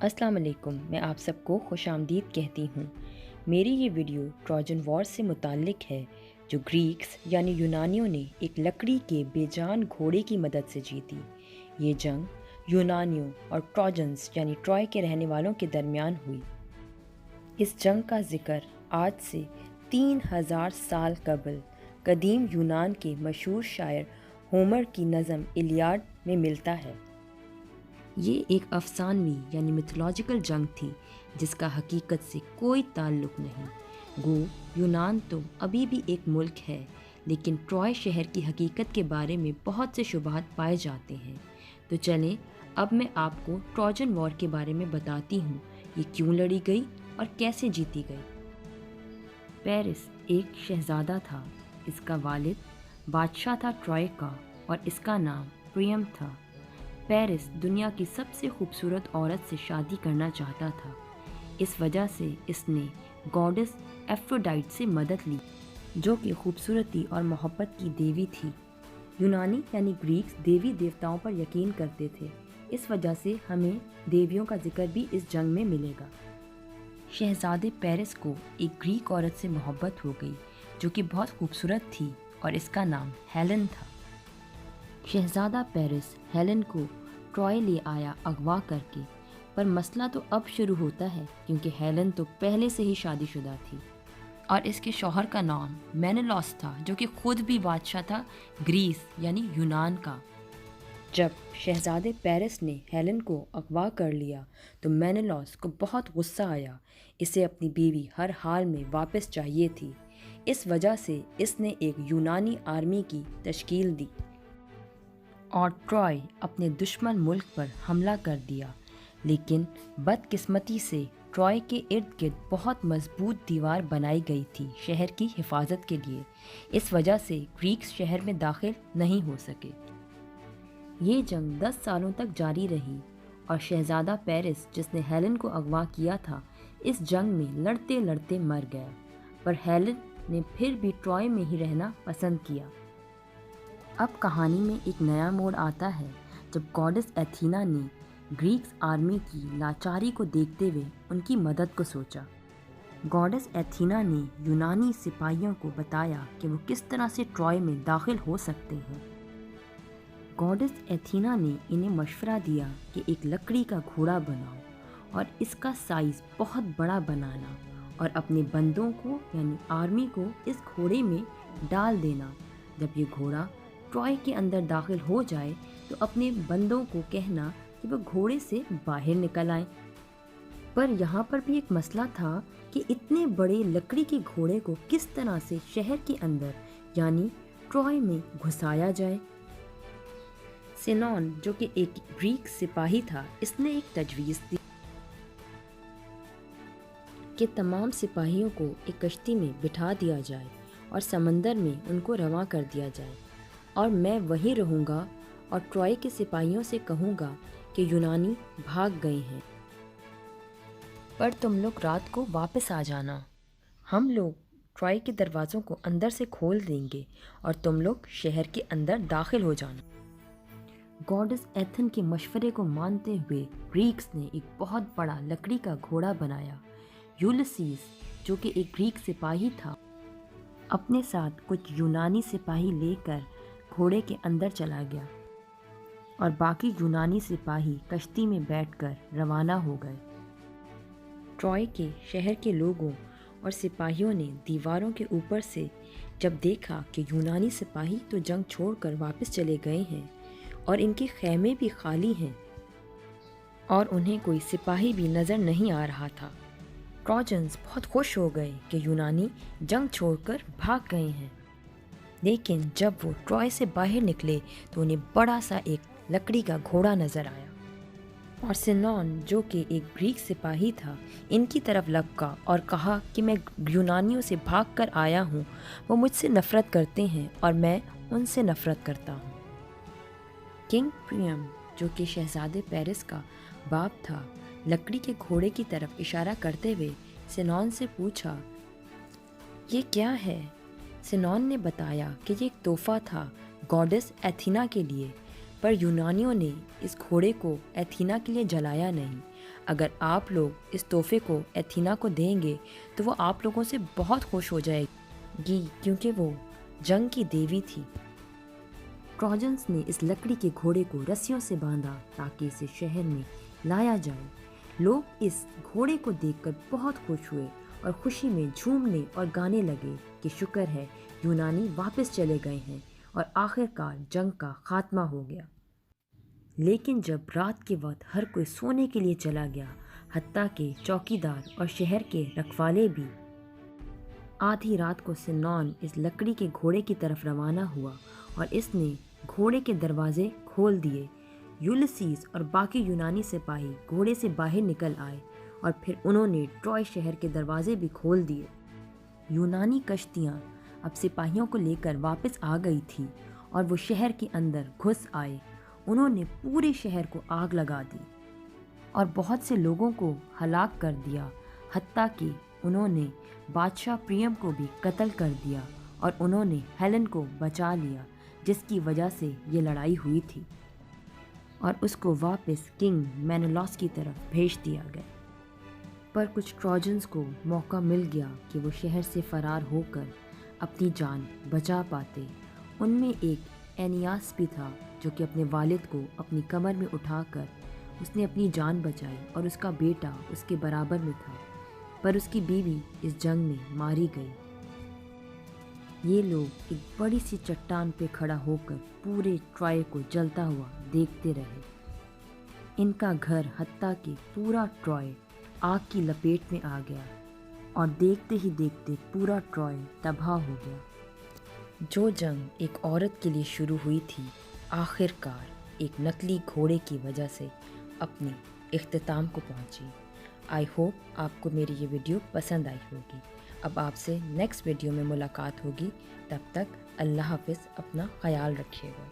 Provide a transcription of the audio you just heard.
السلام علیکم، میں آپ سب کو خوش آمدید کہتی ہوں۔ میری یہ ویڈیو ٹروجن وار سے متعلق ہے جو گریکس یعنی یونانیوں نے ایک لکڑی کے بے جان گھوڑے کی مدد سے جیتی۔ یہ جنگ یونانیوں اور ٹروجنز یعنی ٹرائے کے رہنے والوں کے درمیان ہوئی۔ اس جنگ کا ذکر آج سے 3000 سال قبل قدیم یونان کے مشہور شاعر ہومر کی نظم الیاڈ میں ملتا ہے۔ یہ ایک افسانوی یعنی میتھولوجیکل جنگ تھی جس کا حقیقت سے کوئی تعلق نہیں۔ گو یونان تو ابھی بھی ایک ملک ہے، لیکن ٹرائے شہر کی حقیقت کے بارے میں بہت سے شبہات پائے جاتے ہیں۔ تو چلیں اب میں آپ کو ٹروجن وار کے بارے میں بتاتی ہوں، یہ کیوں لڑی گئی اور کیسے جیتی گئی۔ پیرس ایک شہزادہ تھا۔ اس کا والد بادشاہ تھا ٹرائے کا اور اس کا نام پریام تھا۔ پیرس دنیا کی سب سے خوبصورت عورت سے شادی کرنا چاہتا تھا۔ اس وجہ سے اس نے گاڈس ایفروڈائٹ سے مدد لی، جو کہ خوبصورتی اور محبت کی دیوی تھی۔ یونانی یعنی گریکس دیوی دیوتاؤں پر یقین کرتے تھے، اس وجہ سے ہمیں دیویوں کا ذکر بھی اس جنگ میں ملے گا۔ شہزادے پیرس کو ایک گریک عورت سے محبت ہو گئی جو کہ بہت خوبصورت تھی اور اس کا نام ہیلن تھا۔ شہزادہ پیرس ہیلن کو ٹرائے لے آیا اغوا کر کے، پر مسئلہ تو اب شروع ہوتا ہے کیونکہ ہیلن تو پہلے سے ہی شادی شدہ تھی اور اس کے شوہر کا نام مینیلاس تھا جو کہ خود بھی بادشاہ تھا گریس یعنی یونان کا۔ جب شہزادے پیرس نے ہیلن کو اغوا کر لیا تو مینیلاس کو بہت غصہ آیا۔ اسے اپنی بیوی ہر حال میں واپس چاہیے تھی، اس وجہ سے اس نے ایک یونانی آرمی کی تشکیل دی اور ٹرائے اپنے دشمن ملک پر حملہ کر دیا۔ لیکن بدقسمتی سے ٹرائے کے ارد گرد بہت مضبوط دیوار بنائی گئی تھی شہر کی حفاظت کے لیے، اس وجہ سے گریکس شہر میں داخل نہیں ہو سکے۔ یہ جنگ 10 سالوں تک جاری رہی اور شہزادہ پیرس جس نے ہیلن کو اغوا کیا تھا اس جنگ میں لڑتے لڑتے مر گیا، پر ہیلن نے پھر بھی ٹرائے میں ہی رہنا پسند کیا۔ اب کہانی میں ایک نیا موڑ آتا ہے جب گاڈس ایتھینا نے گریکس آرمی کی لاچاری کو دیکھتے ہوئے ان کی مدد کو سوچا۔ گاڈس ایتھینا نے یونانی سپاہیوں کو بتایا کہ وہ کس طرح سے ٹرائے میں داخل ہو سکتے ہیں۔ گاڈس ایتھینا نے انہیں مشورہ دیا کہ ایک لکڑی کا گھوڑا بناؤ اور اس کا سائز بہت بڑا بنانا اور اپنے بندوں کو یعنی آرمی کو اس گھوڑے میں ڈال دینا۔ جب یہ گھوڑا ٹرائے کے اندر داخل ہو جائے تو اپنے بندوں کو کہنا کہ وہ گھوڑے سے باہر نکل آئیں۔ پر یہاں پر بھی ایک مسئلہ تھا کہ اتنے بڑے لکڑی کے گھوڑے کو کس طرح سے شہر کے اندر یعنی ٹرائے میں گھسایا جائے۔ سینون جو کہ ایک گریک سپاہی تھا، اس نے ایک تجویز دی کہ تمام سپاہیوں کو ایک کشتی میں بٹھا دیا جائے اور سمندر میں ان کو رواں کر دیا جائے، اور میں وہیں رہوں گا اور ٹرائے کے سپاہیوں سے کہوں گا کہ یونانی بھاگ گئے ہیں، پر تم لوگ رات کو واپس آ جانا۔ ہم لوگ ٹرائے کے دروازوں کو اندر سے کھول دیں گے اور تم لوگ شہر کے اندر داخل ہو جانا۔ گاڈس ایتھن کے مشورے کو مانتے ہوئے گریکس نے ایک بہت بڑا لکڑی کا گھوڑا بنایا۔ یولیسیس جو کہ ایک گریک سپاہی تھا اپنے ساتھ کچھ یونانی سپاہی لے کر گھوڑے کے اندر چلا گیا اور باقی یونانی سپاہی کشتی میں بیٹھ کر روانہ ہو گئے۔ ٹرائے کے شہر کے لوگوں اور سپاہیوں نے دیواروں کے اوپر سے جب دیکھا کہ یونانی سپاہی تو جنگ چھوڑ کر واپس چلے گئے ہیں اور ان کے خیمے بھی خالی ہیں اور انہیں کوئی سپاہی بھی نظر نہیں آ رہا تھا، ٹروجنز بہت خوش ہو گئے کہ یونانی جنگ چھوڑ کر بھاگ گئے ہیں۔ لیکن جب وہ ٹرائے سے باہر نکلے تو انہیں بڑا سا ایک لکڑی کا گھوڑا نظر آیا، اور سینون جو کہ ایک گریک سپاہی تھا ان کی طرف لپکا اور کہا کہ میں یونانیوں سے بھاگ کر آیا ہوں، وہ مجھ سے نفرت کرتے ہیں اور میں ان سے نفرت کرتا ہوں۔ کنگ پریام جو کہ شہزادے پیرس کا باپ تھا لکڑی کے گھوڑے کی طرف اشارہ کرتے ہوئے سینون سے پوچھا، یہ کیا ہے؟ سینون نے بتایا کہ یہ ایک تحفہ تھا گاڈس ایتھینا کے لیے، پر یونانیوں نے اس گھوڑے کو ایتھینا کے لیے جلایا نہیں۔ اگر آپ لوگ اس تحفے کو ایتھینا کو دیں گے تو وہ آپ لوگوں سے بہت خوش ہو جائے گی کیونکہ وہ جنگ کی دیوی تھی۔ ٹروجنز نے اس لکڑی کے گھوڑے کو رسیوں سے باندھا تاکہ اسے شہر میں لایا جائے۔ لوگ اس گھوڑے کو دیکھ کر بہت خوش ہوئے اور خوشی میں جھومنے اور گانے لگے کہ شکر ہے یونانی واپس چلے گئے ہیں اور آخر کار جنگ کا خاتمہ ہو گیا۔ لیکن جب رات کے وقت ہر کوئی سونے کے لیے چلا گیا، حتیٰ کہ چوکیدار اور شہر کے رکھوالے بھی، آدھی رات کو سنون اس لکڑی کے گھوڑے کی طرف روانہ ہوا اور اس نے گھوڑے کے دروازے کھول دیے۔ یولیسیس اور باقی یونانی سپاہی گھوڑے سے باہر نکل آئے اور پھر انہوں نے ٹروائے شہر کے دروازے بھی کھول دیے۔ یونانی کشتیاں اب سپاہیوں کو لے کر واپس آ گئی تھیں اور وہ شہر کے اندر گھس آئے۔ انہوں نے پورے شہر کو آگ لگا دی اور بہت سے لوگوں کو ہلاک کر دیا، حتیٰ کہ انہوں نے بادشاہ پریم کو بھی قتل کر دیا اور انہوں نے ہیلن کو بچا لیا، جس کی وجہ سے یہ لڑائی ہوئی تھی، اور اس کو واپس کنگ مینولاس کی طرف بھیج دیا گیا۔ پر کچھ ٹروجنز کو موقع مل گیا کہ وہ شہر سے فرار ہو کر اپنی جان بچا پاتے۔ ان میں ایک اینیاس بھی تھا جو کہ اپنے والد کو اپنی کمر میں اٹھا کر اس نے اپنی جان بچائی اور اس کا بیٹا اس کے برابر میں تھا، پر اس کی بیوی اس جنگ میں ماری گئی۔ یہ لوگ ایک بڑی سی چٹان پہ کھڑا ہو کر پورے ٹرائے کو جلتا ہوا دیکھتے رہے۔ ان کا گھر حتیٰ کہ پورا ٹرائے آگ کی لپیٹ میں آ گیا اور دیکھتے ہی دیکھتے پورا ٹرائے تباہ ہو گیا۔ جو جنگ ایک عورت کے لیے شروع ہوئی تھی، آخر کار ایک نکلی گھوڑے کی وجہ سے اپنے اختتام کو پہنچی۔ آئی ہوپ آپ کو میری یہ ویڈیو پسند آئی ہوگی۔ اب آپ سے نیکسٹ ویڈیو میں ملاقات ہوگی، تب تک اللہ حافظ، اپنا خیال رکھیے گا۔